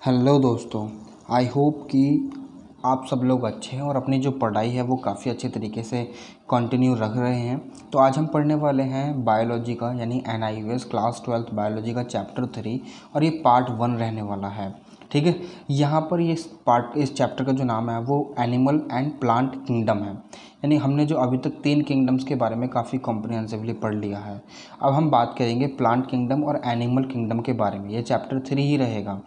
Hello दोस्तों। I hope कि आप सब लोग अच्छे हैं और अपनी जो पढ़ाई है वो काफ़ी अच्छे तरीके से कंटिन्यू रख रहे हैं। तो आज हम पढ़ने वाले हैं बायोलॉजी का, यानी NIOS क्लास 12 बायोलॉजी का चैप्टर 3 और ये पार्ट 1 रहने वाला है। ठीक है, यहाँ पर ये इस चैप्टर का जो नाम है वो एनिमल एंड प्लांट किंगडम है। यानी हमने जो अभी तक 3 किंगडम्स के बारे में काफ़ी कॉम्प्रिहेंसिवली पढ़ लिया है। अब हम बात करेंगे प्लांट किंगडम और एनिमल किंगडम के बारे में। ये चैप्टर 3 ही रहेगा।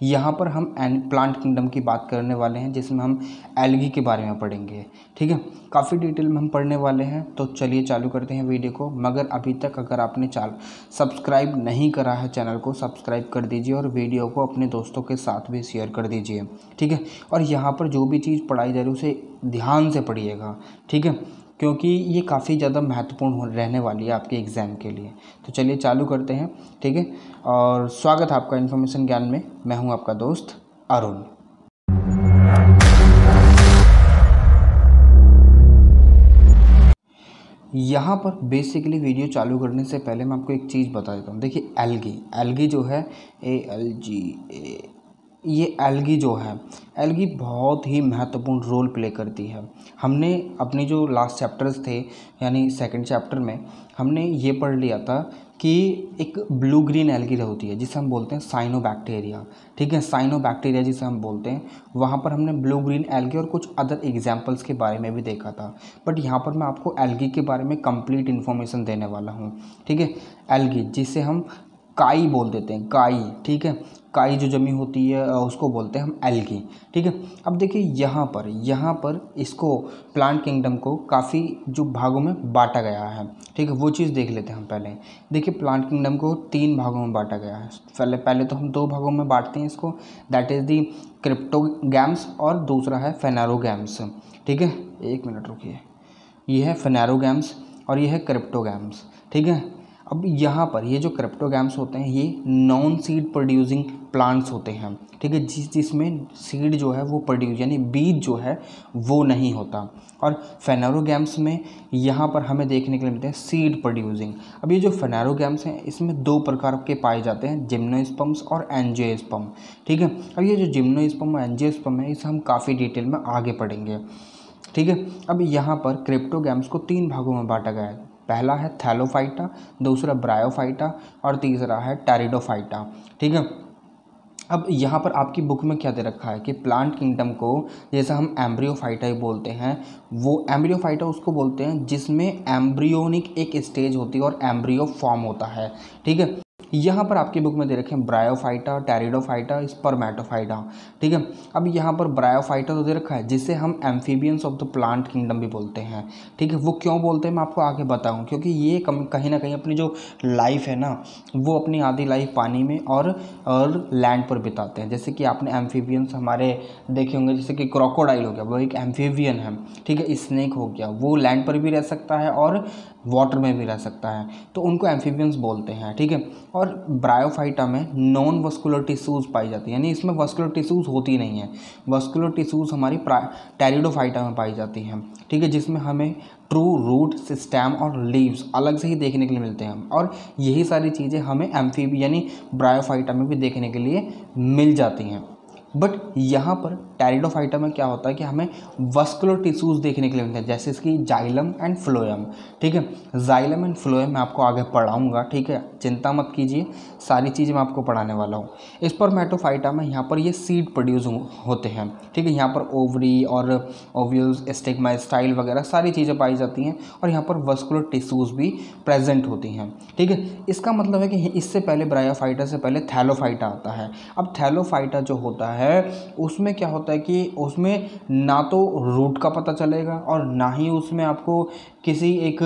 यहाँ पर हम प्लांट किंगडम की बात करने वाले हैं, जिसमें हम एल्गी के बारे में पढ़ेंगे। ठीक है, काफ़ी डिटेल में हम पढ़ने वाले हैं। तो चलिए चालू करते हैं वीडियो को। मगर अभी तक अगर आपने सब्सक्राइब नहीं करा है चैनल को, सब्सक्राइब कर दीजिए और वीडियो को अपने दोस्तों के साथ भी शेयर कर दीजिए। ठीक है, और यहाँ पर जो भी चीज़ पढ़ाई जा रही है उसे ध्यान से पढ़िएगा। ठीक है, क्योंकि ये काफ़ी ज़्यादा महत्वपूर्ण रहने वाली है आपके एग्ज़ाम के लिए। तो चलिए चालू करते हैं। ठीक है, और स्वागत है आपका इन्फॉर्मेशन ज्ञान में। मैं हूं आपका दोस्त अरुण। यहाँ पर बेसिकली वीडियो चालू करने से पहले मैं आपको एक चीज़ बता देता हूँ। देखिए एल्गी जो है ALGA, ये एल्गी जो है, एल्गी बहुत ही महत्वपूर्ण रोल प्ले करती है। हमने अपनी जो लास्ट चैप्टर्स थे, यानी सेकंड चैप्टर में हमने ये पढ़ लिया था कि एक ब्लू ग्रीन एल्गी होती है जिसे हम बोलते हैं साइनोबैक्टीरिया। ठीक है, साइनोबैक्टीरिया जिसे हम बोलते हैं, वहाँ पर हमने ब्लू ग्रीन एल्गी और कुछ अदर एग्जाम्पल्स के बारे में भी देखा था। बट यहाँ पर मैं आपको एल्गी के बारे में कंप्लीट इन्फॉर्मेशन देने वाला हूँ। ठीक है, एल्गी जिसे हम काई बोल देते हैं, काई। ठीक है, काई जो जमी होती है उसको बोलते हैं हम एल्गी। ठीक है, अब देखिए यहाँ पर इसको प्लांट किंगडम को काफ़ी जो भागों में बांटा गया है। ठीक है, वो चीज़ देख लेते हैं हम पहले। देखिए प्लांट किंगडम को 3 भागों में बांटा गया है। पहले तो हम 2 भागों में बांटते हैं इसको, दैट इज़ दी क्रिप्टोगैम्स और दूसरा है फेनेरोगैम्स। ठीक है, 1 मिनट रुकिए। ये है फेनेरोगैम्स और ये है क्रिप्टोगैम्स। ठीक है, अब यहाँ पर ये जो क्रिप्टोगैम्स होते हैं ये नॉन सीड प्रोड्यूसिंग प्लांट्स होते हैं। ठीक है, जिसमें सीड जो है वो प्रोड्यूस, यानी बीज जो है वो नहीं होता। और फेनेरोगैम्स में यहाँ पर हमें देखने के लिए मिलते हैं सीड प्रोड्यूसिंग। अब ये जो फेनेरोगैम्स हैं इसमें 2 प्रकार के पाए जाते हैं, जिम्नोस्पर्म्स और एंजियोस्पर्म। ठीक है, अब ये जो जिम्नोस्पर्म और एंजियोस्पर्म है इसे हम काफ़ी डिटेल में आगे पढ़ेंगे। ठीक है, अब यहाँ पर क्रिप्टोगैम्स को 3 भागों में बांटा गया है। पहला है थैलोफाइटा, दूसरा ब्रायोफाइटा और तीसरा है टेरिडोफाइटा। ठीक है, अब यहाँ पर आपकी बुक में क्या दे रखा है कि प्लांट किंगडम को जैसा हम एम्ब्रियोफाइटा ही बोलते हैं, वो एम्ब्रियोफाइटा उसको बोलते हैं जिसमें एम्ब्रियोनिक एक स्टेज होती है और एम्ब्रियो फॉर्म होता है। ठीक है, यहाँ पर आपकी बुक में दे रखे हैं ब्रायोफाइटा, टेरिडोफाइटा, स्पर्मेटोफाइटा। ठीक है, अब यहाँ पर ब्रायोफाइटा तो दे रखा है जिसे हम amphibians of the plant kingdom भी बोलते हैं। ठीक है, वो क्यों बोलते हैं मैं आपको आगे बताऊँ, क्योंकि ये कहीं ना कहीं अपनी जो लाइफ है ना वो अपनी आधी लाइफ पानी में और लैंड पर बिताते हैं। जैसे कि आपने एम्फीबियंस हमारे देखे होंगे, जैसे कि क्रोकोडाइल हो गया, वो एक एम्फीबियन है। ठीक है, स्नेक हो गया, वो लैंड पर भी रह सकता है और वाटर में भी रह सकता है, तो उनको एम्फीबियंस बोलते हैं। ठीक है, और ब्रायोफाइटा में नॉन वस्कुलर टिश्यूज़ पाई जाती है, यानी इसमें वस्कुलर टिश्यूज़ होती नहीं है। वस्कुलर टिश्यूज़ हमारी टेरिडोफाइटा में पाई जाती हैं। ठीक है, जिसमें हमें ट्रू रूट, स्टेम और लीव्स अलग से ही देखने के लिए मिलते हैं, और यही सारी चीज़ें हमें एम्फीबी यानी ब्रायोफाइटा में भी देखने के लिए मिल जाती हैं। बट यहाँ पर टेरिडोफाइटा में क्या होता है कि हमें वस्कुलर टिश्यूज़ देखने के लिए मिलते हैं, जैसे इसकी जाइलम एंड फ्लोएम। ठीक है, जाइलम एंड फ्लोएम मैं आपको आगे पढ़ाऊंगा। ठीक है, चिंता मत कीजिए, सारी चीज़ें मैं आपको पढ़ाने वाला हूँ। स्पर्मेटोफाइटा में यहाँ पर ये सीड प्रोड्यूस होते हैं। ठीक है, यहाँ पर ओवरी और ओव्यूल्स, स्टिग्मा, स्टाइल वगैरह सारी चीज़ें पाई जाती हैं, और यहाँ पर वस्कुलर टिश्यूज़ भी प्रेजेंट होती हैं। ठीक है, इसका मतलब है कि इससे पहले ब्रायोफाइटा से पहले थैलोफाइटा आता है। अब थैलोफाइटा जो होता है उसमें क्या होता है कि उसमें ना तो रूट का पता चलेगा और ना ही उसमें आपको किसी एक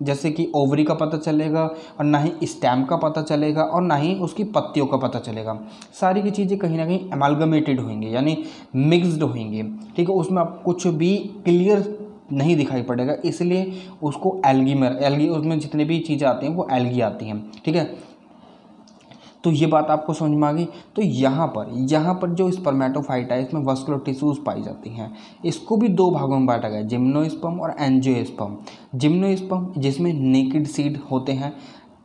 जैसे कि ओवरी का पता चलेगा, और ना ही स्टेम का पता चलेगा, और ना ही उसकी पत्तियों का पता चलेगा। सारी की चीज़ें कहीं ना कहीं एमालगमेटेड होंगी, यानी मिक्स्ड होंगी। ठीक है, उसमें आप कुछ भी क्लियर नहीं दिखाई पड़ेगा, इसलिए उसको एल्गी उसमें जितने भी चीज़ें आती हैं वो एल्गी आती हैं। ठीक है, तो ये बात आपको समझ में आ गई। तो यहाँ पर जो स्पर्मेटोफाइटा है इसमें वस्कुलर टिश्यूज़ पाई जाती हैं। इसको भी 2 भागों में बांटा गया है, जिम्नोस्पर्म और एंजियोस्पर्म। जिम्नोस्पर्म जिसमें नेकेड सीड होते हैं,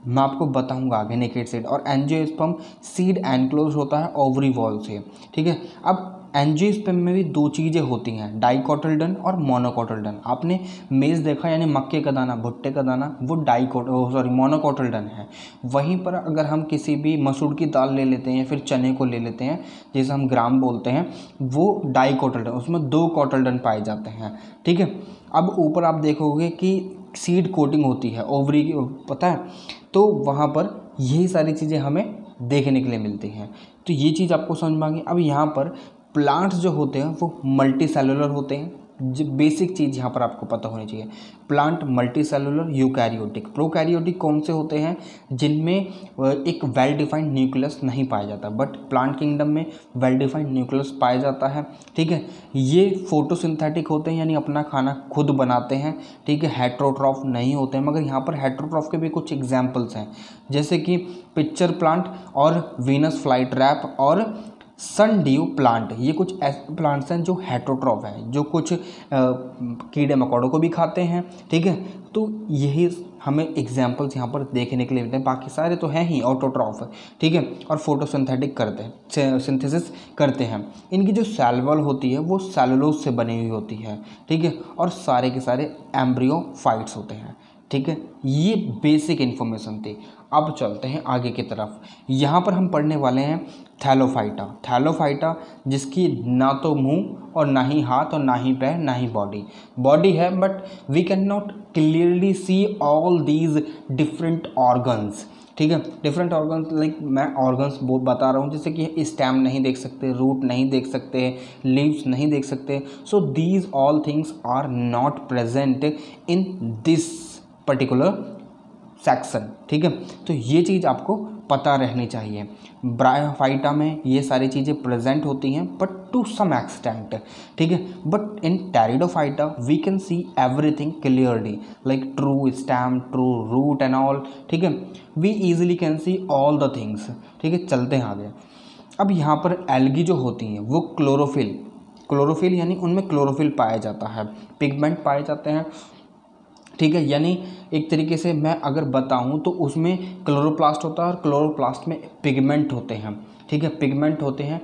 मैं आपको बताऊंगा आगे नेकेड सीड। और एंजियोस्पर्म सीड एनक्लोज होता है ओवरी वॉल से, ठीक है। अब एंजियोस्पर्म में भी दो चीज़ें होती हैं, डाइकोटिल्डन और मोनोकोटिल्डन। आपने मेज देखा यानी मक्के का दाना, भुट्टे का दाना, वो मोनोकोटिल्डन है। वहीं पर अगर हम किसी भी मसूर की दाल ले लेते हैं या फिर चने को ले लेते हैं, जैसे हम ग्राम बोलते हैं, वो डाइकोटिल्डन, उसमें दो कोटिल्डन पाए जाते हैं, ठीक है। अब ऊपर आप देखोगे कि सीड कोटिंग होती है ओवरी की, पता है, तो वहाँ पर यही सारी चीज़ें हमें देखने के लिए मिलती हैं। तो ये चीज़ आपको समझ में आ गई। अब यहाँ पर प्लांट्स जो होते हैं वो मल्टी सेलुलर होते हैं। जो बेसिक चीज़ यहाँ पर आपको पता होनी चाहिए, plant multi cellular, eukaryotic. Prokaryotic कौन से होते हैं? जिनमें एक वेल डिफाइंड न्यूक्लियस नहीं पाया जाता, बट प्लांट किंगडम में वेल डिफाइंड न्यूक्लियस पाया जाता है, ठीक है। ये फोटोसिंथेटिक होते हैं यानी अपना खाना खुद बनाते हैं, ठीक है। हेट्रोट्रॉफ नहीं होते हैं, मगर यहाँ पर हेट्रोट्रॉफ के भी कुछ एग्जाम्पल्स हैं, जैसे कि पिक्चर प्लांट और वीनस फ्लाइट रैप और सन ड्यू प्लांट। ये कुछ ऐसे प्लांट्स हैं जो हेट्रोट्रॉफ हैं, जो कुछ कीड़े मकोड़ों को भी खाते हैं, ठीक है। तो यही हमें एग्जाम्पल्स यहाँ पर देखने के लिए मिलते हैं। बाकी सारे तो हैं ही ऑटोट्रॉफ, ठीक है, और फोटोसिंथेटिक करते हैं, सिंथेसिस करते हैं। इनकी जो सेल होती है वो सेलुलोज से बनी हुई होती है, ठीक है, और सारे के सारे एम्ब्रियोफाइट्स होते हैं, ठीक है। ये बेसिक इन्फॉर्मेशन थी। अब चलते हैं आगे की तरफ। यहाँ पर हम पढ़ने वाले हैं थैलोफाइटा। थैलोफाइटा जिसकी ना तो मुंह और ना ही हाथ और ना ही पैर ना ही बॉडी है, but we can not clearly see all these different organs, ठीक है। डिफरेंट ऑर्गन्स, लाइक मैं ऑर्गन्स बता रहा हूँ, जैसे कि स्टेम नहीं देख सकते, रूट नहीं देख सकते, लीव्स नहीं देख सकते। So these all things are not present in this particular section, ठीक है। तो ये चीज़ आपको पता रहनी चाहिए। ब्रायोफाइटा में ये सारी चीज़ें प्रेजेंट होती हैं, बट टू सम एक्सटेंट, ठीक है। But in pteridophyta we can see everything clearly, like true stem, true root and all, ठीक है। We easily can see all the things, ठीक है। चलते हैं आगे। अब यहाँ पर एल्गी जो होती हैं वो क्लोरोफिल यानी उनमें क्लोरोफिल पाया जाता है, पिगमेंट पाए जाते हैं, ठीक है। यानी एक तरीके से मैं अगर बताऊं तो उसमें क्लोरोप्लास्ट होता है और क्लोरोप्लास्ट में पिगमेंट होते हैं, ठीक है। पिगमेंट होते हैं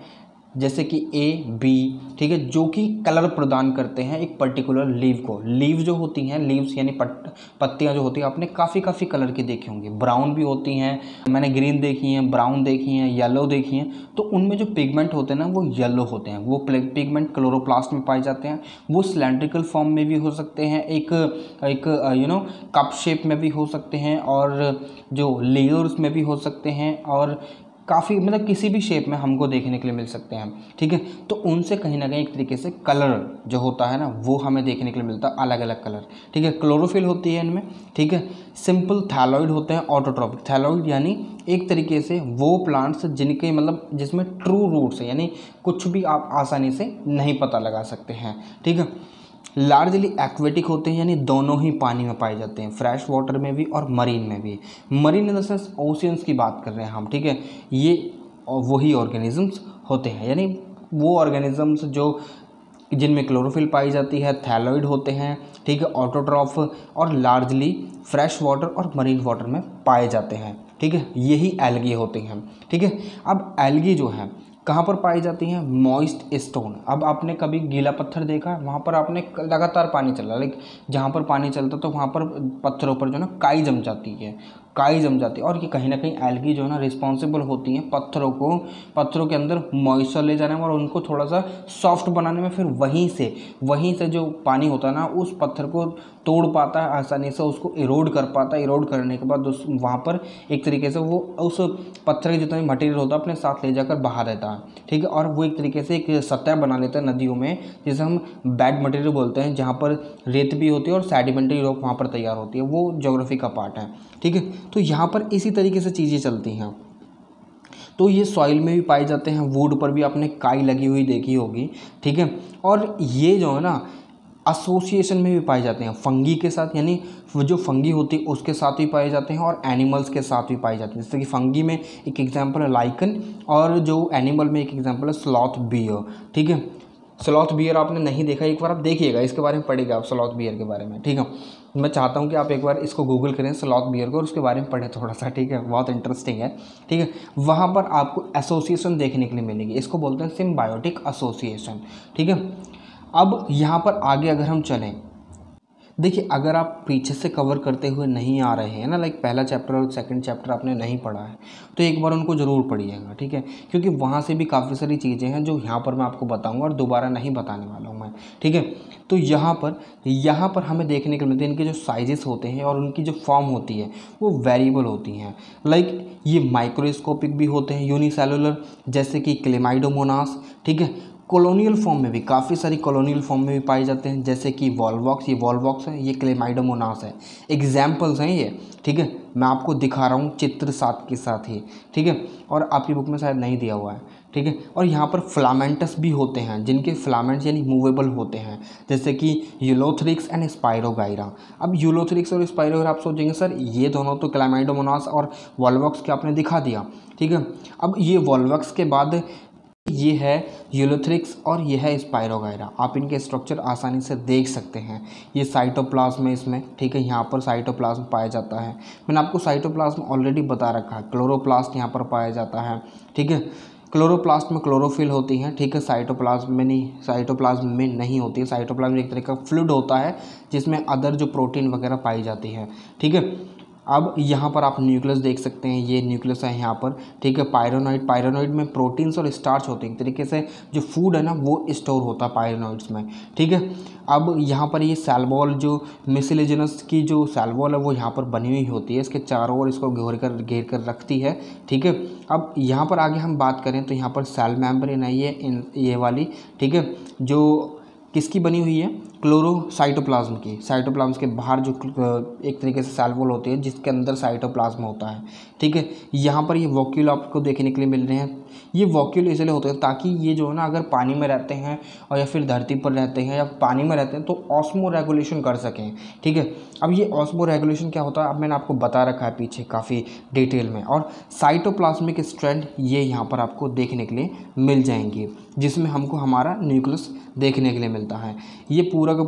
जैसे कि ए बी, ठीक है, जो कि कलर प्रदान करते हैं एक पर्टिकुलर लीव को। लीव जो होती हैं, लीव्स यानी पत्तियां जो होती हैं, आपने काफ़ी कलर की देखी होंगी। ब्राउन भी होती हैं, मैंने ग्रीन देखी हैं, ब्राउन देखी हैं, येलो देखी हैं। तो उनमें जो पिगमेंट होते हैं ना वो येलो होते हैं। वो पिगमेंट क्लोरोप्लास्ट में पाए जाते हैं। वो सिलेंड्रिकल फॉर्म में भी हो सकते हैं, एक कप शेप में भी हो सकते हैं, और जो लेयर्स में भी हो सकते हैं, और काफ़ी मतलब किसी भी शेप में हमको देखने के लिए मिल सकते हैं, ठीक है। तो उनसे कहीं ना कहीं एक तरीके से कलर जो होता है ना वो हमें देखने के लिए मिलता है, अलग अलग कलर, ठीक है। क्लोरोफिल होती है इनमें, ठीक है। सिंपल थैलॉइड होते हैं, ऑटोट्रॉपिक। थैलॉइड यानी एक तरीके से वो प्लांट्स जिनके मतलब जिसमें ट्रू रूट्स है, यानी कुछ भी आप आसानी से नहीं पता लगा सकते हैं, ठीक है। लार्जली एक्वेटिक होते हैं, यानी दोनों ही पानी में पाए जाते हैं, फ्रेश वाटर में भी और मरीन में भी। Marine in the sense oceans की बात कर रहे हैं हम, ठीक है। ये वही ऑर्गेनिजम्स होते हैं, यानी वो ऑर्गेनिजम्स जो जिनमें क्लोरोफिल पाई जाती है, थैलॉइड होते हैं, ठीक है, ऑटोट्रॉफ, और लार्जली फ्रेश वाटर और मरीन वाटर में पाए जाते हैं, ठीक है। यही एल्गी होते हैं, ठीक है। अब एल्गी जो है कहाँ पर पाई जाती हैं? Moist stone. अब आपने कभी गीला पत्थर देखा है? वहाँ पर आपने लगातार पानी चल रहा है, लाइक जहाँ पर पानी चलता तो वहाँ पर पत्थरों पर जो है ना काई जम जाती है, और ये कहीं ना कहीं एल्गी जो है ना रिस्पॉन्सिबल होती हैं पत्थरों के अंदर मॉइस्चर ले जाने में और उनको थोड़ा सा सॉफ्ट बनाने में। फिर वहीं से जो पानी होता है ना उस पत्थर को तोड़ पाता है आसानी से, उसको इरोड कर पाता है। इरोड करने के बाद वहाँ पर एक तरीके से वो उस पत्थर के जितना भी मटेरियल होता है अपने साथ ले जाकर बहा देता है, ठीक है। और वो एक तरीके से एक सतह बना लेता है नदियों में, जिसे हम बेड मटेरियल बोलते हैं, जहाँ पर रेत भी होती है और सेडिमेंट्री रॉक वहाँ पर तैयार होती है। वो ज्योग्राफी का पार्ट है, ठीक है। तो यहाँ पर इसी तरीके से चीज़ें चलती हैं। तो ये सॉइल में भी पाए जाते हैं, वुड पर भी आपने काई लगी हुई देखी होगी, ठीक है। और ये जो है ना एसोसिएशन में भी पाए जाते हैं फंगी के साथ, यानी जो फंगी होती है उसके साथ भी पाए जाते हैं और एनिमल्स के साथ भी पाए जाते हैं। जैसे कि फंगी में एक एग्जांपल है लाइकन, और जो एनिमल में एक एग्जांपल है स्लॉथ बियर, ठीक है। स्लॉथ बियर आपने नहीं देखा, एक बार आप देखिएगा, इसके बारे में पढ़िएगा आप स्लॉथ बियर के बारे में, ठीक है। मैं चाहता हूँ कि आप एक बार इसको गूगल करें स्लॉथ बियर को और उसके बारे में पढ़ें थोड़ा सा, ठीक है, बहुत इंटरेस्टिंग है, ठीक है। वहाँ पर आपको एसोसिएशन देखने के लिए मिलेगी, इसको बोलते हैं सिम्बायोटिक एसोसिएशन, ठीक है। अब यहाँ पर आगे अगर हम चलें, देखिए अगर आप पीछे से कवर करते हुए नहीं आ रहे हैं ना, लाइक पहला चैप्टर और सेकंड चैप्टर आपने नहीं पढ़ा है, तो एक बार उनको ज़रूर पढ़िएगा, ठीक है, क्योंकि वहाँ से भी काफ़ी सारी चीज़ें हैं जो यहाँ पर मैं आपको बताऊँगा और दोबारा नहीं बताने वाला हूँ मैं, ठीक है। तो यहाँ पर हमें देखने को मिलते हैं इनके जो साइजेस होते हैं और उनकी जो फॉर्म होती है वो वेरिएबल होती हैं, लाइक ये माइक्रोस्कोपिक भी होते हैं, यूनिसेलुलर जैसे कि क्लेमाइडोमोनास, ठीक है। कॉलोनियल फॉर्म में भी काफ़ी सारी कॉलोनियल फॉर्म में भी पाए जाते हैं, जैसे कि वॉल्वॉक्स, ये वॉल्वॉक्स है, ये क्लेमाइडोमोनास है, एग्जाम्पल्स हैं ये, ठीक है। मैं आपको दिखा रहा हूँ चित्र साथ के साथ ही, ठीक है, और आपकी बुक में शायद नहीं दिया हुआ है, ठीक है। और यहाँ पर फिलामेंटस भी होते हैं, जिनके फिलामेंट्स यानी मूवेबल होते हैं, जैसे कि यूलोथ्रिक्स एंड स्पाइरोगाइरा। अब यूलोथ्रिक्स और स्पाइरोगाइरा आप सोचेंगे सर ये दोनों तो क्लेमाइडोमोनास और वॉल्वॉक्स के आपने दिखा दिया, ठीक है। अब ये वॉल्वॉक्स के बाद ये है यूलोथ्रिक्स और ये है स्पाइरोगाइरा। आप इनके स्ट्रक्चर आसानी से देख सकते हैं, ये साइटोप्लाज्म है इसमें, ठीक है, यहाँ पर साइटोप्लाज्म पाया जाता है। मैंने आपको साइटोप्लाज्म ऑलरेडी बता रखा है, क्लोरोप्लास्ट यहाँ पर पाया जाता है, ठीक है। क्लोरोप्लास्ट में क्लोरोफिल होती हैं, ठीक है, साइटोप्लाज्म में नहीं, साइटोप्लाज्म में नहीं होती है। साइटोप्लाज्म एक तरह का फ्लूइड होता है जिसमें अदर जो प्रोटीन वगैरह पाई जाती है, ठीक है। अब यहाँ पर आप न्यूक्लियस देख सकते हैं, ये न्यूक्लियस है यहाँ पर, ठीक है। पायरोनोइड में प्रोटीन्स और स्टार्च होते हैं, एक तरीके से जो फूड है ना वो स्टोर होता है पायरोनोइड्स में, ठीक है। अब यहाँ पर ये सेल वॉल जो मिसिलेजिनस की जो सेल वॉल है वो यहाँ पर बनी हुई होती है, इसके चारों ओर इसको घेर कर रखती है, ठीक है। अब यहाँ पर आगे हम बात करें तो यहाँ पर सेल मेम्ब्रेन है ये वाली, ठीक है, जो किसकी बनी हुई है, क्लोरोसाइटोप्लाज्म की। साइटोप्लाज्म के बाहर जो एक तरीके से सेल वॉल होती है जिसके अंदर साइटोप्लाज्म होता है, ठीक है। यहाँ पर ये वॉक्यूल आपको देखने के लिए मिल रहे हैं, ये वॉक्यूल इसलिए होते हैं ताकि ये जो है ना अगर पानी में रहते हैं और या फिर धरती पर रहते हैं या पानी में रहते हैं तो ऑस्मो रेगुलेशन कर सकें, ठीक है। अब ये ऑस्मो रेगुलेशन क्या होता है अब मैंने आपको बता रखा है पीछे काफ़ी डिटेल में, और साइटोप्लाज्मिक स्ट्रैंड ये यहाँ पर आपको देखने के लिए मिल जाएंगी, जिसमें हमको हमारा न्यूक्लियस देखने के लिए मिलता है। ये पूरा का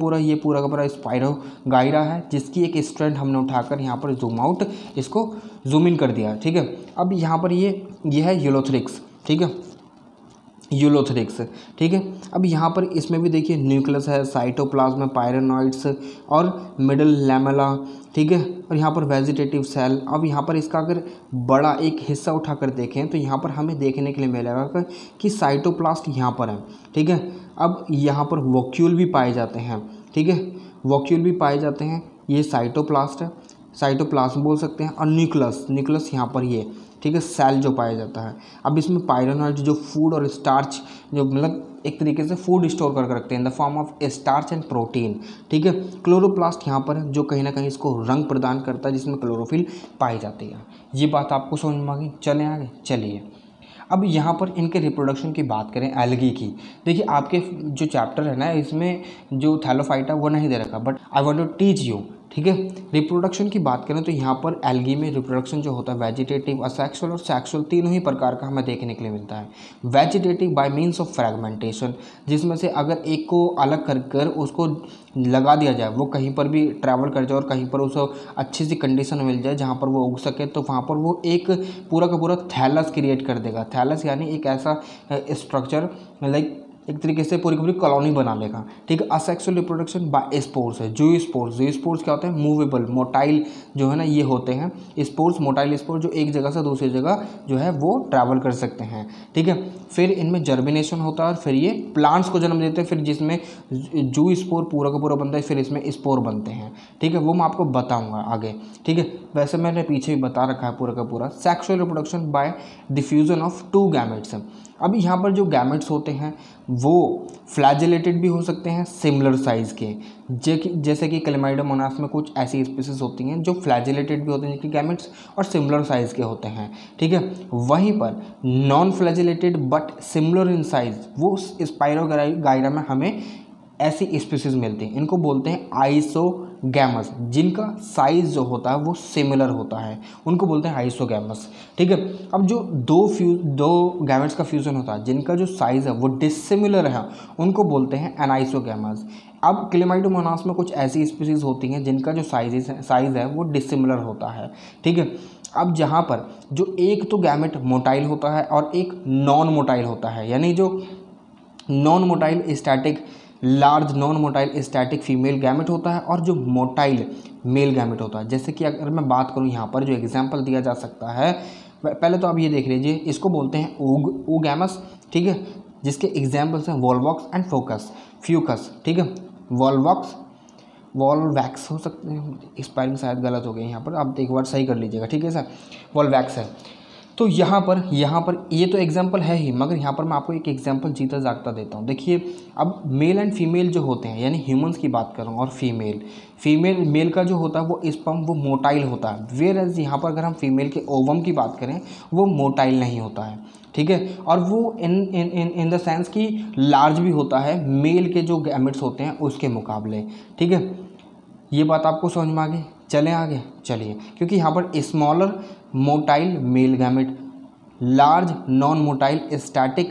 पूरा स्पाइरोगाइरा है, जिसकी एक स्ट्रैंड हमने उठाकर यहाँ पर जूम आउट इसको जूम इन कर दिया, ठीक है। अब यहाँ पर ये है यूलोथ्रिक्स, ठीक है, यूलोथ्रिक्स, ठीक है। अब यहाँ पर इसमें भी देखिए न्यूक्लियस है, साइटोप्लाज्म, पायरोनोइड्स और मिडल लैमेला, ठीक है, और यहाँ पर वेजिटेटिव सेल। अब यहाँ पर इसका अगर बड़ा एक हिस्सा उठाकर देखें तो यहाँ पर हमें देखने के लिए मिलेगा कि साइटोप्लास्ट यहाँ पर है, ठीक है। अब यहाँ पर वॉक्यूल भी पाए जाते हैं, ठीक है, वॉक्यूल भी पाए जाते हैं, ये साइटोप्लास्ट है, साइटोप्लाज्म बोल सकते हैं, और न्यूक्लियस यहाँ पर ये, ठीक है, सेल जो पाया जाता है। अब इसमें पायरोनोइड्स जो फूड और स्टार्च जो मतलब एक तरीके से फूड स्टोर करके रखते हैं इन the form of starch and protein, ठीक है। क्लोरोप्लास्ट यहाँ पर है जो कहीं ना कहीं इसको रंग प्रदान करता है जिसमें क्लोरोफिल पाई जाती है। ये बात आपको समझ में आ गई, चलें आगे चलिए। अब यहाँ पर इनके रिप्रोडक्शन की बात करें एल्गी की, देखिए आपके जो चैप्टर है ना इसमें जो थैलोफाइटा वो नहीं दे रखा, but I want to teach you, ठीक है। रिप्रोडक्शन की बात करें तो यहाँ पर एल्गी में रिप्रोडक्शन जो होता है वेजिटेटिव, असेक्सुअल और सेक्सुअल तीनों ही प्रकार का हमें देखने के लिए मिलता है। Vegetative bye means of fragmentation, जिसमें से अगर एक को अलग कर उसको लगा दिया जाए, वो कहीं पर भी ट्रैवल कर जाए और कहीं पर उसको अच्छी सी कंडीशन मिल जाए जहाँ पर वो उग सके, तो वहाँ पर वो एक पूरा का पूरा थैलस क्रिएट कर देगा। थैलस यानी एक ऐसा स्ट्रक्चर लाइक एक तरीके से पूरी पूरी कॉलोनी बना लेगा, ठीक है। असेक्सुअल रिप्रोडक्शन बाय स्पोर्स है, जू स्पोर्स क्या होते हैं, मूवेबल मोटाइल जो है ना ये होते हैं स्पोर्स, मोटाइल स्पोर्स जो एक जगह से दूसरी जगह जो है वो ट्रैवल कर सकते हैं, ठीक है। फिर इनमें जर्मिनेशन होता है और फिर ये प्लांट्स को जन्म देते हैं, फिर जिसमें जू स्पोर पूरा का पूरा बनता है, फिर इसमें स्पोर बनते हैं, ठीक है, वो मैं आपको बताऊँगा आगे, ठीक है। वैसे मैंने पीछे भी बता रखा है पूरा का पूरा। Sexual reproduction by diffusion of 2 gametes. अब यहाँ पर जो गैमेट्स होते हैं वो फ्लैजेलेटेड भी हो सकते हैं, सिमिलर साइज़ के, जैसे कि क्लेमाइडोमोनास में कुछ ऐसी स्पीसीज होती हैं जो फ्लैजेलेटेड भी होते हैं जिनके गैमेट्स और सिमिलर साइज़ के होते हैं, ठीक है। वहीं पर non flagellated but similar in size वो स्पाइरोगाइरा में हमें ऐसी स्पीसीज मिलती हैं, इनको बोलते हैं आइसोगैमस, जिनका साइज जो होता है वो सिमिलर होता है, उनको बोलते हैं आइसोगैमस। ठीक है, अब जो दो गैमेट्स का फ्यूजन होता है जिनका जो साइज है वो डिसिमिलर है, उनको बोलते हैं एनाइसोगैमस। अब क्लेमाइडोमोनास में कुछ ऐसी स्पीसीज होती हैं जिनका जो साइज है वो डिसिमिलर होता है। ठीक है, अब जहाँ पर जो एक तो गैमेट मोटाइल होता है और एक नॉन मोटाइल होता है, यानी जो non motile static large non motile static female gamete होता है और जो मोटाइल मेल गैमेट होता है। जैसे कि अगर मैं बात करूं यहाँ पर जो एग्जांपल दिया जा सकता है, पहले तो आप ये देख लीजिए, इसको बोलते हैं ओगैमस। ठीक है, जिसके एग्जाम्पल्स हैं वॉल्वॉक्स एंड फ्यूकस। ठीक है, वॉल्वैक्स हो सकते हैं, स्पेलिंग शायद गलत हो गई यहाँ पर, आप एक बार सही कर लीजिएगा। ठीक है सर, वॉल्वैक्स है। तो यहाँ पर ये तो एग्जाम्पल है ही, मगर यहाँ पर मैं आपको एक एग्जाम्पल जीता जागता देता हूँ। देखिए, अब मेल एंड फीमेल जो होते हैं, यानी ह्यूमंस की बात कर रहा हूँ, और मेल का जो होता है वो स्पर्म वो मोटाइल होता है, वेयर एज यहाँ पर अगर हम फीमेल के ओवम की बात करें वो मोटाइल नहीं होता है। ठीक है, और वो इन द सेंस कि लार्ज भी होता है मेल के जो गैमेट्स होते हैं उसके मुकाबले। ठीक है, ये बात आपको समझ में आ गई। चलें आगे, चलिए, क्योंकि यहाँ पर smaller motile male gamete, large non motile static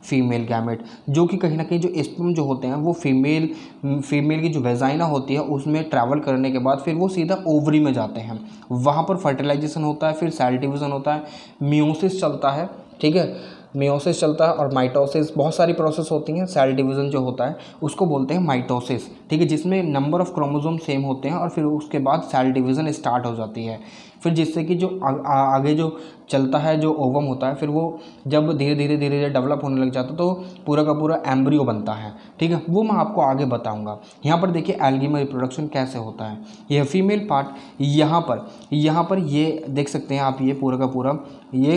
female gamete, जो कि कहीं ना कहीं जो स्पर्म जो होते हैं वो फीमेल की जो वेजाइना होती है उसमें ट्रैवल करने के बाद फिर वो सीधा ओवरी में जाते हैं, वहाँ पर फर्टिलाइजेशन होता है, फिर सेल डिवीज़न होता है, मियोसिस चलता है। ठीक है, मियोसिस चलता है और माइटोसिस, बहुत सारी प्रोसेस होती हैं। सेल डिवीज़न जो होता है उसको बोलते हैं माइटोसिस। ठीक है, जिसमें नंबर ऑफ क्रोमोसोम सेम होते हैं और फिर उसके बाद सेल डिवीज़न स्टार्ट हो जाती है, फिर जिससे कि जो आगे जो चलता है जो ओवम होता है, फिर वो जब धीरे धीरे डेवलप होने लग जाता है तो पूरा का पूरा एम्ब्रियो बनता है। ठीक है, वो मैं आपको आगे बताऊंगा। यहाँ पर देखिए एल्गी में रिप्रोडक्शन कैसे होता है। यह फीमेल पार्ट यहाँ पर ये देख सकते हैं आप, ये पूरा का पूरा ये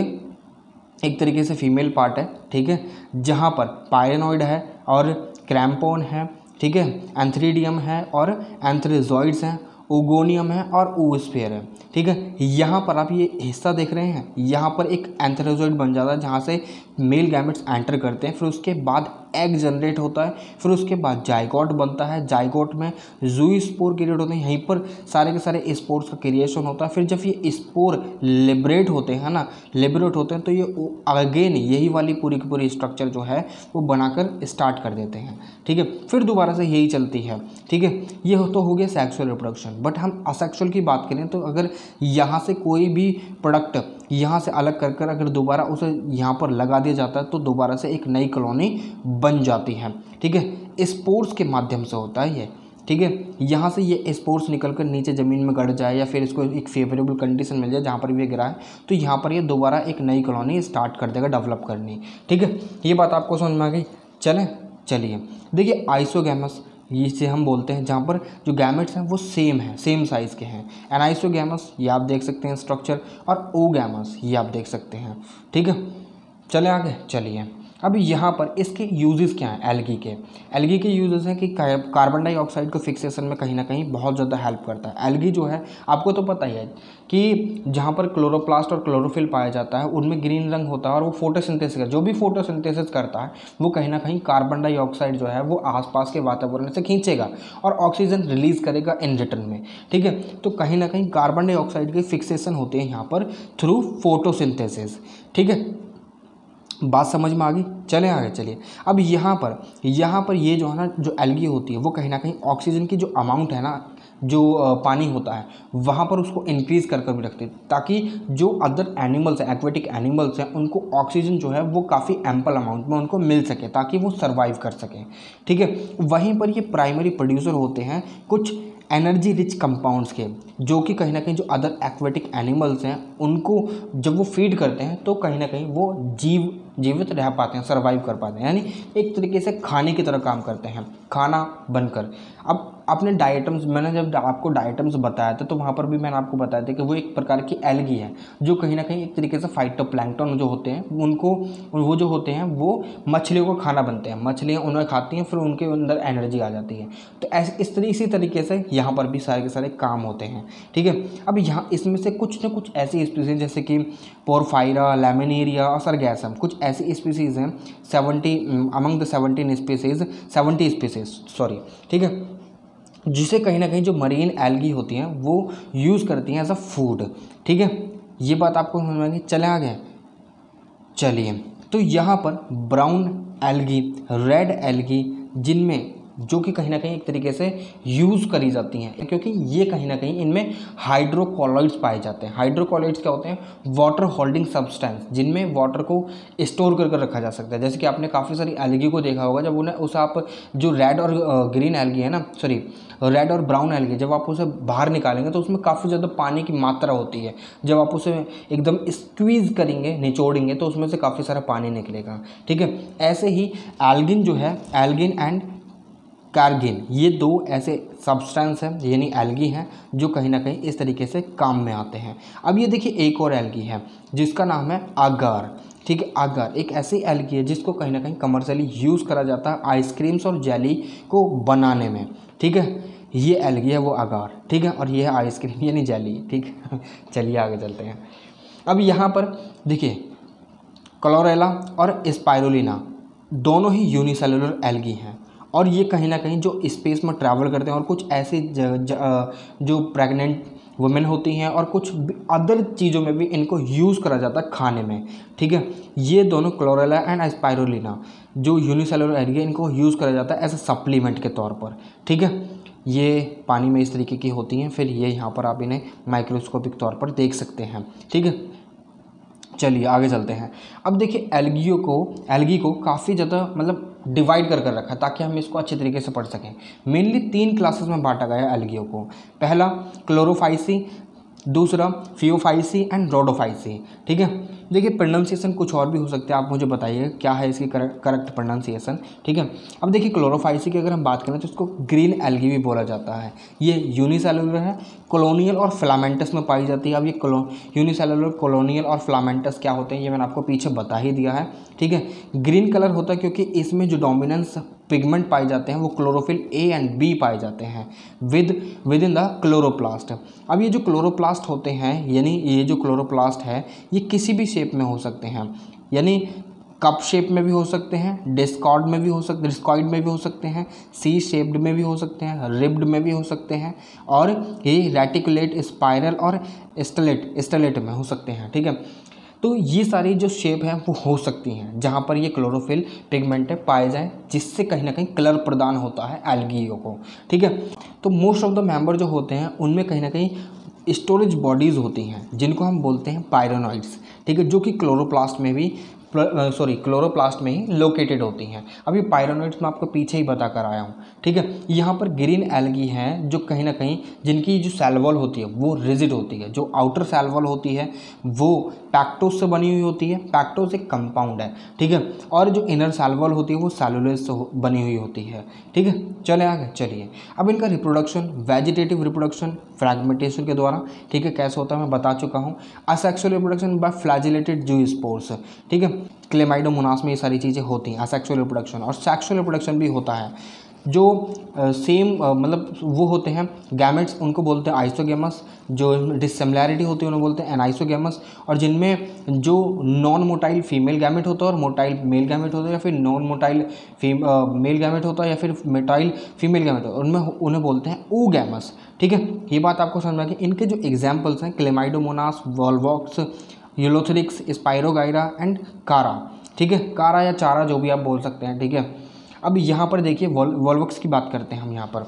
एक तरीके से फीमेल पार्ट है। ठीक है, जहाँ पर पायरेनॉइड है और क्रैम्पोन है। ठीक है, एंथ्रीडियम है और एंथ्रेजॉइड्स हैं, ओगोनियम है और ओस्फेयर है। ठीक है, यहाँ पर आप ये हिस्सा देख रहे हैं, यहाँ पर एक एंथ्रेजॉइड बन जाता है जहाँ से मेल गैमेट्स एंटर करते हैं, फिर उसके बाद एग जनरेट होता है, फिर उसके बाद जाइगोट बनता है, जाइगोट में जूई स्पोर क्रिएट होते हैं, यहीं पर सारे के सारे स्पोर्स का क्रिएशन होता है। फिर जब ये स्पोर लिबरेट होते हैं तो ये अगेन यही वाली पूरी की पूरी स्ट्रक्चर जो है वो बनाकर स्टार्ट कर देते हैं। ठीक है, फिर दोबारा से यही चलती है। ठीक है, ये तो हो गया सेक्सुअल रिप्रोडक्शन। बट हम असेक्सुअल की बात करें तो अगर यहाँ से कोई भी प्रोडक्ट यहाँ से अलग कर अगर दोबारा उसे यहाँ पर लगा दिया जाता है तो दोबारा से एक नई कॉलोनी बन जाती है। ठीक है, स्पोर्स के माध्यम से होता है ये। ठीक है, यहाँ से ये स्पोर्स निकलकर नीचे ज़मीन में गड़ जाए या फिर इसको एक फेवरेबल कंडीशन मिल जाए जहाँ पर भी गिरा है तो यहाँ पर ये दोबारा एक नई कॉलोनी स्टार्ट कर देगा डेवलप करनी। ठीक है, ये बात आपको समझ में आ गई। चलिए देखिए, आइसोगैमस इसे हम बोलते हैं जहाँ पर जो गैमेट्स हैं वो सेम साइज़ के हैं। एनाइसोगैमस ये आप देख सकते हैं स्ट्रक्चर, और ओगैमस ये आप देख सकते हैं। ठीक है, चलें आगे, चलिए। अब यहाँ पर इसके यूजेस क्या हैं एल्गी के यूजेस हैं कि कार्बन डाइऑक्साइड को फिक्सेशन में कहीं ना कहीं बहुत ज़्यादा हेल्प करता है। एल्गी जो है आपको तो पता ही है कि जहाँ पर क्लोरोप्लास्ट और क्लोरोफिल पाया जाता है उनमें ग्रीन रंग होता है और वो फोटोसिंथेसिस जो भी फोटोसिंथेसिस करता है वो कहीं ना कहीं कार्बन डाइऑक्साइड जो है वो आसपास के वातावरण से खींचेगा और ऑक्सीजन रिलीज करेगा इन रिटर्न में। ठीक है, तो कहीं ना कहीं कार्बन डाइऑक्साइड की फिक्सेशन होती है यहाँ पर थ्रू फोटोसिंथेसिस। ठीक है, बात समझ में आ गई। चलें आगे, चलिए। अब यहाँ पर ये जो है ना जो एल्गी होती है वो कहीं ना कहीं ऑक्सीजन की जो अमाउंट है ना जो पानी होता है वहाँ पर उसको इंक्रीज़ कर भी रखते हैं ताकि जो अदर एनिमल्स हैं एक्वेटिक एनिमल्स हैं उनको ऑक्सीजन जो है वो काफ़ी एम्पल अमाउंट में उनको मिल सके ताकि वो सर्वाइव कर सकें। ठीक है, वहीं पर ये प्राइमरी प्रोड्यूसर होते हैं कुछ एनर्जी रिच कंपाउंड्स के, जो कि कहीं ना कहीं जो अदर एक्वेटिक एनिमल्स हैं उनको जब वो फीड करते हैं तो कहीं ना कहीं वो जीवित रह पाते हैं, सर्वाइव कर पाते हैं, यानी एक तरीके से खाने की तरह काम करते हैं, खाना बनकर। अब अपने डाइटम्स मैंने जब आपको डाइटम्स बताया था तो वहाँ पर भी मैंने आपको बताया था कि वो एक प्रकार की एल्गी है जो कहीं ना कहीं एक तरीके से फाइटोप्लैंक्टन जो होते हैं उनको वो जो होते हैं वो मछलियों को खाना बनते हैं, मछलियाँ उन्हें खाती हैं फिर उनके अंदर एनर्जी आ जाती है। तो इसी तरीके से यहाँ पर भी सारे के सारे काम होते हैं। ठीक है, अब यहाँ इसमें से कुछ न कुछ ऐसी स्पीसीज जैसे कि पोरफायरा, लैमिनेरिया और सरगैसम, कुछ ऐसी स्पीसीज़ हैं 70 अमंग द 70 स्पीसीज। ठीक है, जिसे कहीं ना कहीं जो मरीन एल्गी होती हैं वो यूज़ करती हैं एज अ फूड। ठीक है, ये बात आपको समझ में आ गई। चले आगे, चलिए। तो यहाँ पर ब्राउन एल्गी, रेड एल्गी, जिनमें जो कि कहीं ना कहीं एक तरीके से यूज़ करी जाती हैं, क्योंकि ये कहीं ना कहीं इनमें हाइड्रोकोलॉइड्स पाए जाते हैं। हाइड्रोकोलॉइड्स क्या होते हैं? वाटर होल्डिंग सब्सटेंस, जिनमें वाटर को स्टोर कर रखा जा सकता है। जैसे कि आपने काफ़ी सारी एल्गी को देखा होगा, जब उन्हें उस आप जो रेड और ग्रीन एल्गी है ना, सॉरी रेड और ब्राउन एल्गी, जब आप उसे बाहर निकालेंगे तो उसमें काफ़ी ज़्यादा पानी की मात्रा होती है। जब आप उसे एकदम स्क्वीज़ करेंगे, निचोड़ेंगे, तो उसमें से काफ़ी सारा पानी निकलेगा। ठीक है, ऐसे ही एल्गिन जो है, एल्गिन एंड कार्गिन, ये दो ऐसे सब्सटेंस हैं यानी एल्गी हैं जो कहीं ना कहीं इस तरीके से काम में आते हैं। अब ये देखिए एक और एल्गी है जिसका नाम है आगार। ठीक है, आगार एक ऐसी एल्गी है जिसको कहीं ना कहीं कमर्शियली यूज़ करा जाता है आइसक्रीम्स और जेली को बनाने में। ठीक है, ये एल्गी है वो आगार। ठीक है, और ये है आइसक्रीम यानी जेली। ठीक है, चलिए आगे चलते हैं। अब यहाँ पर देखिए क्लोरेला और स्पाइरुलिना दोनों ही यूनिसेलुलर एल्गी हैं, और ये कहीं ना कहीं जो स्पेस में ट्रैवल करते हैं, और कुछ ऐसी जो प्रेग्नेंट वुमेन होती हैं और कुछ अदर चीज़ों में भी इनको यूज़ करा जाता है खाने में। ठीक है, ये दोनों क्लोरेला एंड स्पाइरुलिना जो यूनिसेलुलर एल्गी, इनको यूज़ करा जाता है एज ए सप्लीमेंट के तौर पर। ठीक है, ये पानी में इस तरीके की होती हैं, फिर ये यहाँ पर आप इन्हें माइक्रोस्कोपिक तौर पर देख सकते हैं। ठीक है, चलिए आगे चलते हैं। अब देखिए एल्गी को काफ़ी ज़्यादा मतलब डिवाइड कर रखा है ताकि हम इसको अच्छे तरीके से पढ़ सकें। मेनली 3 क्लासेस में बांटा गया है एल्गियों को। पहला क्लोरोफाइसी, दूसरा फियोफाइसी एंड रोडोफाइसी। ठीक है, देखिए प्रोनाउंसिएशन कुछ और भी हो सकते हैं, आप मुझे बताइए क्या है इसकी करेक्ट प्रोनाउंसिएशन। ठीक है, अब देखिए क्लोरोफाइसी की अगर हम बात करें तो इसको ग्रीन एल्गी भी बोला जाता है। ये यूनिसेलुलर है, कॉलोनियल और फिलामेंटस में पाई जाती है। अब ये यूनिसेलुलर, कॉलोनियल और फिलामेंटस क्या होते हैं ये मैंने आपको पीछे बता ही दिया है। ठीक है, ग्रीन कलर होता है क्योंकि इसमें जो डोमिनेंस पिगमेंट पाए जाते हैं वो क्लोरोफिल ए एंड बी पाए जाते हैं विद इन द क्लोरोप्लास्ट। अब ये जो क्लोरोप्लास्ट होते हैं, यानी ये जो क्लोरोप्लास्ट है ये किसी भी शेप में हो सकते हैं, यानी कप शेप में भी हो सकते हैं, डिस्कॉइड में भी हो सकते हैं, सी शेप्ड में भी हो सकते हैं, रिब्ड में भी हो सकते हैं, और ये रेटिकुलेट, स्पाइरल और स्टेलेट में हो सकते हैं। ठीक है, तो ये सारी जो शेप है वो हो सकती हैं जहाँ पर ये क्लोरोफिल पिगमेंट पाए जाएँ, जिससे कहीं ना कहीं कलर प्रदान होता है एल्गियों को। ठीक है, तो मोस्ट ऑफ द मेंबर जो होते हैं उनमें कहीं ना कहीं स्टोरेज बॉडीज़ होती हैं जिनको हम बोलते हैं पायरोनॉइड्स। ठीक है, जो कि क्लोरोप्लास्ट में ही लोकेटेड होती हैं। अब ये पायरोनॉइड्स मैं आपको पीछे ही बता कर आया हूँ। ठीक है, यहाँ पर ग्रीन एल्गी हैं जो कहीं ना कहीं जिनकी जो सेल वॉल होती है वो रिजिड होती है। जो आउटर सेल वॉल होती है वो पैक्टोस से बनी हुई होती है, पैक्टोस एक कंपाउंड है। ठीक है, और जो इनर सेल वॉल होती है वो सेलुलोज से बनी हुई होती है। ठीक है, चले आगे चलिए। अब इनका रिप्रोडक्शन वेजिटेटिव रिप्रोडक्शन फ्रैगमेंटेशन के द्वारा, ठीक है, कैसे होता है मैं बता चुका हूँ। Asexual reproduction by flagellated zoospores. ठीक है, क्लेमाइडोमोनास में ये सारी चीज़ें होती हैं, असेक्सुअल रिप्रोडक्शन। और सेक्सुअल रिप्रोडक्शन भी होता है। जो सेम मतलब वो होते हैं गैमेट्स, उनको बोलते हैं आइसोगेमस। जो डिसिमिलैरिटी होती है उन्हें बोलते हैं एनाइसोगेमस। और जिनमें जो नॉन मोटाइल फीमेल गैमेट होता है और मोटाइल मेल गैमेट होता है, या फिर नॉन मोटाइल मेल गैमेट होता है या फिर मोटाइल फीमेल गैमेट होता है, उनमें उन्हें बोलते हैं oogamous। ठीक है, ये बात आपको समझ में आ गई। इनके जो एग्जाम्पल्स हैं क्लेमाइडोमोनास, वॉल्वॉक्स, यूलोथेरिक्स, स्पाइरोगाइरा एंड कारा। ठीक है, कारा या चारा जो भी आप बोल सकते हैं। ठीक है, अब यहाँ पर देखिए वॉल्वॉक्स की बात करते हैं हम। यहाँ पर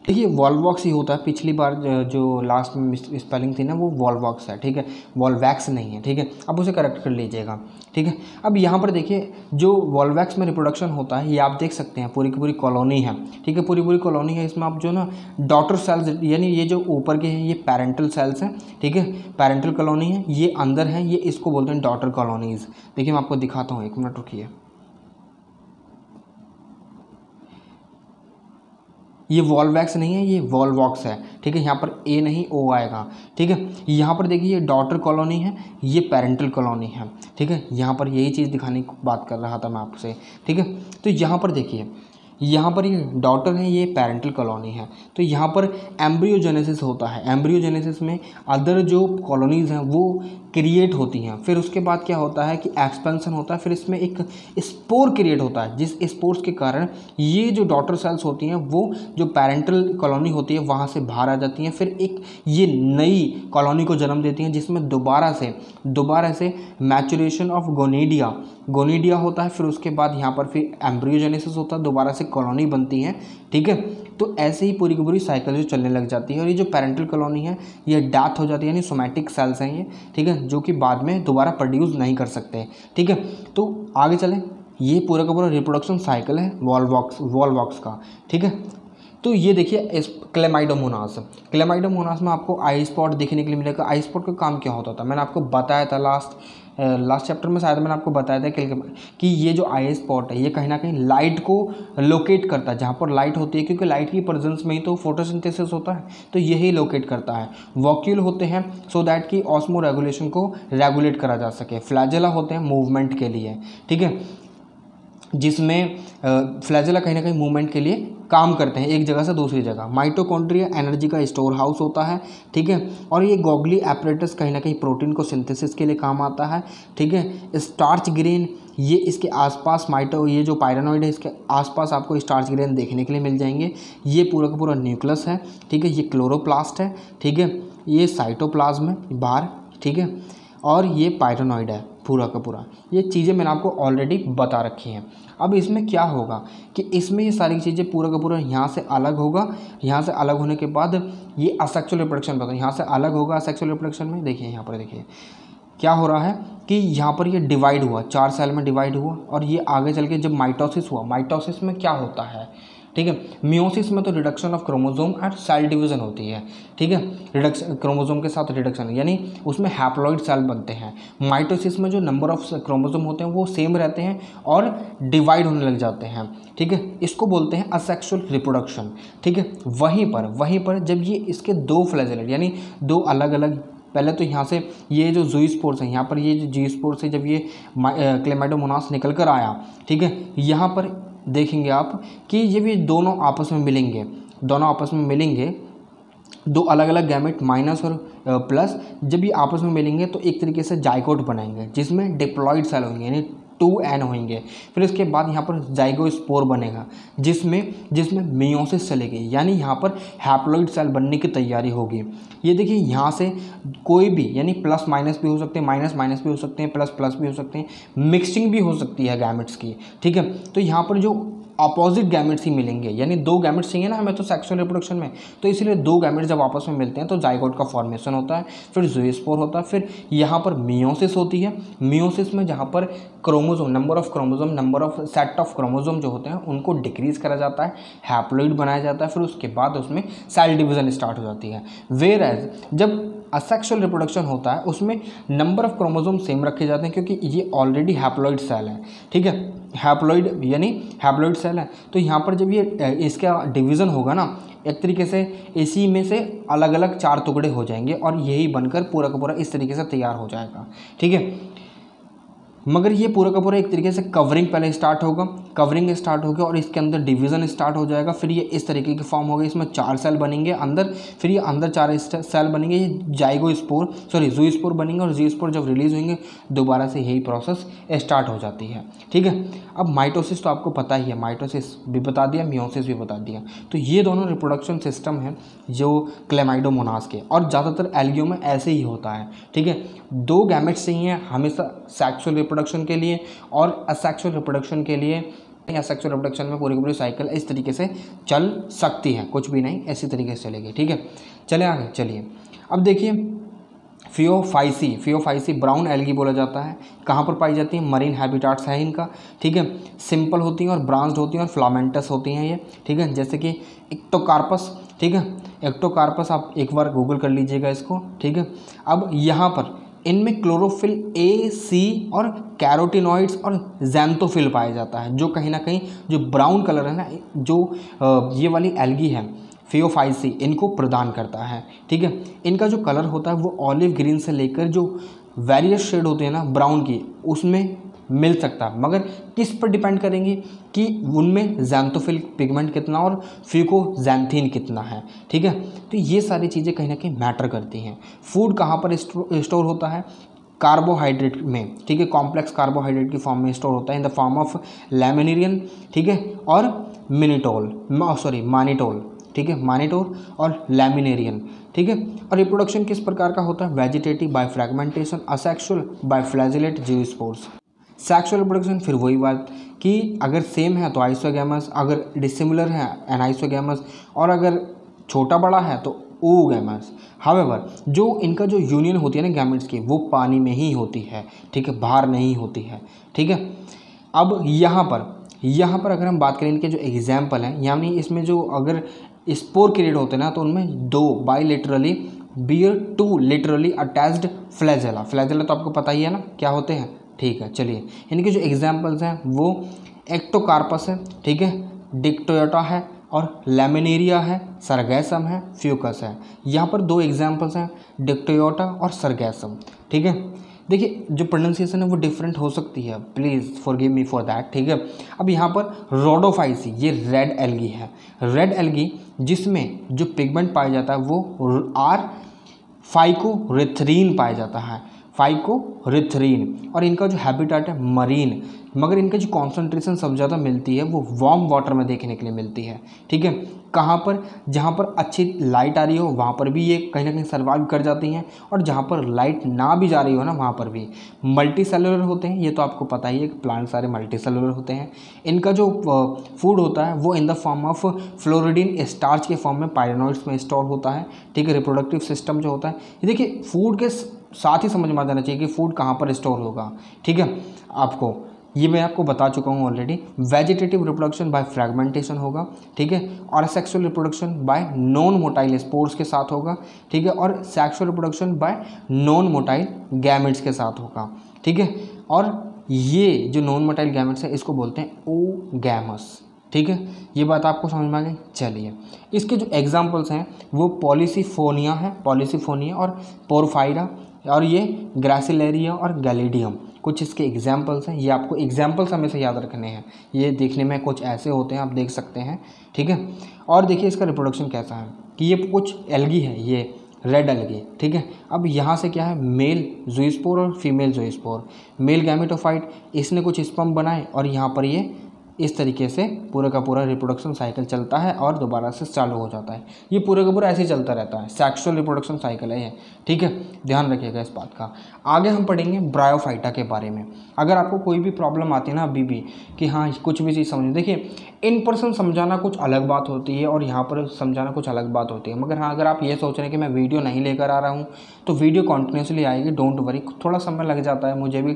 देखिए वॉल्वॉक्स ही होता है। पिछली बार जो लास्ट में स्पेलिंग थी ना वो वॉल्वॉक्स है। ठीक है, वॉल्वैक्स नहीं है। ठीक है, अब उसे करेक्ट कर लीजिएगा। ठीक है, अब यहाँ पर देखिए जो वॉल्वैक्स में रिप्रोडक्शन होता है ये आप देख सकते हैं, पूरी की पूरी कॉलोनी है। ठीक है, पूरी कॉलोनी है। इसमें आप जो ना डॉटर सेल्स, यानी ये जो ऊपर के हैं ये पेरेंटल सेल्स हैं। ठीक है, पेरेंटल कॉलोनी है, ये अंदर है, ये इसको बोलते हैं डॉटर कॉलोनीज़। देखिए मैं आपको दिखाता हूँ, 1 मिनट रुकिए। ये वॉल्वैक्स नहीं है, ये वॉल्वॉक्स है। ठीक है, यहाँ पर ए नहीं ओ आएगा। ठीक है, यहाँ पर देखिए ये डॉटर कॉलोनी है, ये पेरेंटल कॉलोनी है। ठीक है, यहाँ पर यही चीज़ दिखाने की बात कर रहा था मैं आपसे। ठीक है, तो यहाँ पर देखिए, यहाँ पर ये डॉटर है, ये पेरेंटल कॉलोनी है। तो यहाँ पर एम्ब्रियोजेनेसिस होता है। एम्ब्रियोजेनेसिस में अदर जो कॉलोनीज़ हैं वो क्रिएट होती हैं। फिर उसके बाद क्या होता है कि एक्सपेंशन होता है, फिर इसमें एक स्पोर क्रिएट होता है, जिस स्पोर्स के कारण ये जो डॉटर सेल्स होती हैं वो जो पेरेंटल कॉलोनी होती है वहाँ से बाहर आ जाती हैं, फिर एक ये नई कॉलोनी को जन्म देती हैं, जिसमें दोबारा से मैचुरेशन ऑफ गोनीडिया होता है। फिर उसके बाद यहाँ पर फिर एम्ब्रियोजेनेसिस होता है, दोबारा से कॉलोनी बनती है, ठीक है। तो ऐसे ही पूरी की पूरी साइकिल जो चलने लग जाती है। और ये जो पेरेंटल कॉलोनी है ये डेथ हो जाती है, यानी सोमैटिक सेल्स हैं ये, ठीक है, जो कि बाद में दोबारा प्रोड्यूस नहीं कर सकते, ठीक है। तो आगे चलें, ये पूरा का पूरा रिप्रोडक्शन साइकिल है वॉलवॉक्स का, ठीक है। तो ये देखिए इस क्लेमाइडोमोनास में आपको आई स्पॉट देखने के लिए मिलेगा। आई स्पॉट का काम क्या होता था, मैंने आपको बताया था लास्ट चैप्टर में, शायद मैंने आपको बताया था कि ये जो आई स्पॉट है ये कहीं ना कहीं लाइट को लोकेट करता है, जहाँ पर लाइट होती है, क्योंकि लाइट की प्रेजेंस में ही तो फोटोसिंथेसिस होता है, तो यही लोकेट करता है। वॉक्यूल होते हैं सो दैट कि ऑस्मो रेगुलेशन को रेगुलेट करा जा सके। फ्लैजेला होते हैं मूवमेंट के लिए, ठीक है, जिसमें फ्लैजेला कहीं ना कहीं मूवमेंट के लिए काम करते हैं एक जगह से दूसरी जगह। माइटोकॉन्ड्रिया एनर्जी का स्टोर हाउस होता है, ठीक है। और ये गोगली एपरेटस कहीं ना कहीं प्रोटीन को सिंथेसिस के लिए काम आता है, ठीक है। स्टार्च ग्रेन, ये इसके आसपास ये जो पायरानॉइड है इसके आसपास आपको स्टार्च ग्रेन देखने के लिए मिल जाएंगे। ये पूरा का पूरा न्यूक्लियस है, ठीक है। ये क्लोरोप्लास्ट है, ठीक है। ये साइटोप्लाज्म है बाहर, ठीक है। और ये पायरानॉइड है पूरा का पूरा। ये चीज़ें मैंने आपको ऑलरेडी बता रखी हैं। अब इसमें क्या होगा कि इसमें ये सारी चीज़ें पूरा का पूरा यहाँ से अलग होगा। यहाँ से अलग होने के बाद ये असेक्सुअल रिप्रोडक्शन बताओ, यहाँ से अलग होगा असेक्सुअल रिप्रोडक्शन में। देखिए यहाँ पर देखिए क्या हो रहा है कि यहाँ पर ये डिवाइड हुआ, 4 सेल में डिवाइड हुआ, और ये आगे चल के जब माइटोसिस हुआ, माइटोसिस में क्या होता है, ठीक है। मियोसिस में तो रिडक्शन ऑफ क्रोमोसोम और सेल डिवीजन होती है, ठीक है। रिडक्शन क्रोमोसोम के साथ रिडक्शन, यानी उसमें हैप्लॉइड सेल बनते हैं। माइटोसिस में जो नंबर ऑफ क्रोमोसोम होते हैं वो सेम रहते हैं और डिवाइड होने लग जाते हैं, ठीक है। इसको बोलते हैं असेक्सुअल रिप्रोडक्शन, ठीक है। वहीं पर जब ये इसके 2 फ्लैजेलेट यानी 2 अलग अलग, पहले तो यहाँ से ये जो ज़ूस्पोर्स हैं, यहाँ पर ये जो ज़ूस्पोर्स है, जब ये क्लेमाइडोमोनास निकल कर आया, ठीक है, यहाँ पर देखेंगे आप कि जब ये दोनों आपस में मिलेंगे, 2 अलग अलग गैमेट माइनस और प्लस, जब ये आपस में मिलेंगे तो एक तरीके से जाइगोट बनाएंगे, जिसमें डिप्लॉइड सेल होंगे, यानी 2n होंगे। फिर इसके बाद यहाँ पर जाइगोस्पोर बनेगा, जिसमें मियोसिस चलेगी, यानी यहाँ पर हैप्लॉइड सेल बनने की तैयारी होगी। ये देखिए यहाँ से कोई भी, यानी प्लस माइनस भी हो सकते हैं, माइनस माइनस भी हो सकते हैं, प्लस प्लस भी हो सकते हैं, मिक्सिंग भी हो सकती है गैमेट्स की, ठीक है। तो यहाँ पर जो अपोजिट गैमेट्स ही मिलेंगे, यानी 2 गैमेट्स चाहिए ना हमें तो सेक्सुअल रिप्रोडक्शन में, तो इसलिए 2 गैमेट्स जब आपस में मिलते हैं तो जाइगोट का फॉर्मेशन होता है, फिर ज़ूस्पोर होता है, फिर यहाँ पर मियोसिस होती है। मियोसिस में जहाँ पर number of set of chromosome जो होते हैं उनको डिक्रीज करा जाता है, हैप्लॉइड बनाया जाता है, फिर उसके बाद उसमें सेल डिवीजन स्टार्ट हो जाती है। वेयर एज जब असेक्सुअल रिप्रोडक्शन होता है उसमें नंबर ऑफ क्रोमोसोम सेम रखे जाते हैं, क्योंकि ये ऑलरेडी हैप्लॉइड सेल है, ठीक है। हैप्लॉइड सेल है, तो यहाँ पर जब ये इसका डिवीज़न होगा ना, एक तरीके से इसी में से अलग अलग 4 टुकड़े हो जाएंगे और यही बनकर पूरा का पूरा इस तरीके से तैयार हो जाएगा, ठीक है। मगर ये पूरा का पूरा एक तरीके से कवरिंग पहले स्टार्ट होगा और इसके अंदर डिवीज़न स्टार्ट हो जाएगा। फिर ये इस तरीके की फॉर्म होगी, इसमें 4 सेल बनेंगे अंदर, फिर ये अंदर 4 सेल बनेंगे, ये ज़ूस्पोर बनेंगे, और ज़ूस्पोर जब रिलीज़ होंगे दोबारा से यही प्रोसेस स्टार्ट हो जाती है, ठीक है। अब माइटोसिस तो आपको पता ही है, माइटोसिस भी बता दिया, मियोसिस भी बता दिया। तो ये दोनों रिप्रोडक्शन सिस्टम हैं जो क्लेमाइडोमोनास के, और ज़्यादातर एल्गियो में ऐसे ही होता है, ठीक है। 2 गैमेट्स चाहिए हमेशा सेक्सुअल रिप्रोडक्शन के लिए और असेक्सुअल रिप्रोडक्शन के लिए। असेक्सुअल रिप्रोडक्शन में पूरी पूरी साइकिल इस तरीके से चल सकती है, कुछ भी नहीं ऐसी तरीके से चलेगी, ठीक है। चले आगे, चलिए अब देखिए फियोफाइसी ब्राउन एल्गी बोला जाता है। कहाँ पर पाई जाती है? मरीन हैबिटाट्स है इनका, ठीक है। सिंपल होती हैं और ब्रांच्ड होती हैं और फिलामेंटस होती हैं ये, ठीक है। जैसे कि एक्टोकार्पस, ठीक है। एक्टोकार्पस आप एक बार गूगल कर लीजिएगा इसको, ठीक है। अब यहाँ पर इनमें क्लोरोफिल ए, सी और कैरोटिनॉइड्स और ज़ैंथोफिल पाया जाता है, जो कहीं ना कहीं जो ब्राउन कलर है ना, जो ये वाली एल्गी है फियोफाइसी, इनको प्रदान करता है, ठीक है। इनका जो कलर होता है वो ऑलिव ग्रीन से लेकर जो वेरियस शेड होते हैं ना ब्राउन की, उसमें मिल सकता है, मगर किस पर डिपेंड करेंगे कि उनमें ज़ैंथोफिल पिगमेंट कितना और फिकोज़ैंथीन कितना है, ठीक है। तो ये सारी चीज़ें कहीं ना कहीं मैटर करती हैं। फूड कहाँ पर स्टोर होता है? कार्बोहाइड्रेट में, ठीक है, कॉम्प्लेक्स कार्बोहाइड्रेट की फॉर्म में स्टोर होता है इन द फॉर्म ऑफ लैमिनेरियन, ठीक है, और मानिटोल, ठीक है, मानिटोल और लैमिनेरियन, ठीक है। और रिप्रोडक्शन किस प्रकार का होता है? Vegetative by fragmentation, asexual by flagellate zoospores. Sexual reproduction फिर वही बात कि अगर सेम है तो आइसोगैमस, अगर डिसिमिलर है एनाइसोगैमस, और अगर छोटा बड़ा है तो ओगैमस। हावेवर जो इनका जो यूनियन होती है ना गैमेट्स की, वो पानी में ही होती है, ठीक है, बाहर नहीं होती है, ठीक है। अब यहाँ पर अगर हम बात करें इनके जो एग्जाम्पल हैं, यानी इसमें जो अगर स्पोर क्रिएट होते हैं ना तो उनमें दो bilaterally bear two laterally attached flagella. Flagella तो आपको पता ही है ना क्या होते हैं, ठीक है। चलिए इनके जो एग्जाम्पल्स हैं वो एक्टोकार्पस है, ठीक है, डिक्टोयोटा है, और लैमिनेरिया है, सरगैसम है, फ्यूकस है। यहाँ पर दो एग्जाम्पल्स हैं, डिक्टोयोटा और सरगैसम, ठीक है। देखिए जो प्रोनाउंसिएशन है वो डिफरेंट हो सकती है, please forgive me for that, ठीक है। अब यहाँ पर रोडोफाइसी, ये रेड एल्गी है, रेड एल्गी जिसमें जो पिगमेंट पाया जाता है वो फाइकोरिथ्रीन पाया जाता है, फाइकोरिथ्रीन। और इनका जो हैबिटेट है मरीन, मगर इनका जो कॉन्सेंट्रेशन सबसे ज़्यादा मिलती है वो वार्म वाटर में देखने के लिए मिलती है, ठीक है। कहाँ पर? जहाँ पर अच्छी लाइट आ रही हो वहाँ पर भी ये कहीं ना कहीं सर्वाइव कर जाती हैं, और जहाँ पर लाइट ना भी जा रही हो ना वहाँ पर भी। मल्टी सेलुलर होते हैं, ये तो आपको पता ही है कि प्लांट सारे मल्टी सेलुलर होते हैं। इनका जो फूड होता है वो in the form of floridean starch के फॉर्म में पायरेनोइड्स में स्टोर होता है, ठीक है। रिप्रोडक्टिव सिस्टम जो होता है, ये देखिए फूड के साथ ही समझ में आ जाना चाहिए कि फूड कहाँ पर स्टोर होगा, ठीक है। आपको ये मैं आपको बता चुका हूँ already. Vegetative reproduction by fragmentation होगा, ठीक है, और sexual reproduction by non motile spores के साथ होगा, ठीक है, और sexual reproduction by non motile gametes के साथ होगा, ठीक है। और ये जो नॉन मोटाइल गैमेट्स है इसको बोलते हैं ओगैमस, ठीक है। ये बात आपको समझ में आ गई। चलिए इसके जो एग्जाम्पल्स हैं वो पॉलिसिफोनिया है, पॉलिसिफोनिया और पोरफायरा, और ये ग्रासिलेरिया और गैलिडियम, कुछ इसके एग्जाम्पल्स हैं। ये आपको एग्जाम्पल्स हमेशा याद रखने हैं, ये देखने में कुछ ऐसे होते हैं, आप देख सकते हैं, ठीक है। और देखिए इसका रिप्रोडक्शन कैसा है कि ये कुछ एल्गी है, ये रेड एल्गी, ठीक है। अब यहाँ से क्या है, मेल ज़ूस्पोर और फीमेल ज़ूस्पोर, मेल गैमेटोफाइट, इसने कुछ स्पर्म बनाए और यहाँ पर ये इस तरीके से पूरा का पूरा रिप्रोडक्शन साइकिल चलता है और दोबारा से चालू हो जाता है। ये पूरा का पूरा ऐसे ही चलता रहता है, सेक्सुअल रिप्रोडक्शन साइकिल है ये, ठीक है। ध्यान रखिएगा इस बात का। आगे हम पढ़ेंगे ब्रायोफाइटा के बारे में। अगर आपको कोई भी प्रॉब्लम आती है ना अभी भी कि हाँ कुछ भी चीज़ समझ, देखिए इन पर्सन समझाना कुछ अलग बात होती है और यहाँ पर समझाना कुछ अलग बात होती है। मगर हाँ अगर आप ये सोच रहे हैं कि मैं वीडियो नहीं लेकर आ रहा हूँ तो वीडियो कॉन्टिन्यूसली आएगी, डोंट वरी। थोड़ा समय लग जाता है, मुझे भी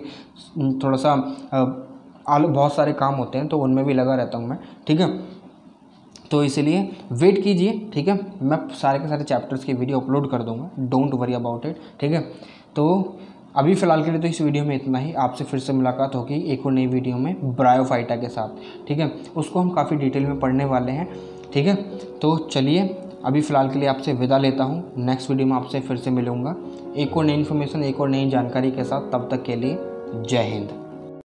थोड़ा सा बहुत सारे काम होते हैं तो उनमें भी लगा रहता हूँ मैं, ठीक है। तो इसलिए वेट कीजिए, ठीक है। मैं सारे के सारे चैप्टर्स की वीडियो अपलोड कर दूँगा, डोंट वरी अबाउट इट, ठीक है। तो अभी फ़िलहाल के लिए तो इस वीडियो में इतना ही। आपसे फिर से मुलाकात होगी एक और नई वीडियो में ब्रायोफाइटा के साथ, ठीक है। उसको हम काफ़ी डिटेल में पढ़ने वाले हैं, ठीक है। तो चलिए अभी फ़िलहाल के लिए आपसे विदा लेता हूँ। नेक्स्ट वीडियो में आपसे फिर से मिलूँगा एक और नई इन्फॉर्मेशन, एक और नई जानकारी के साथ। तब तक के लिए जय हिंद।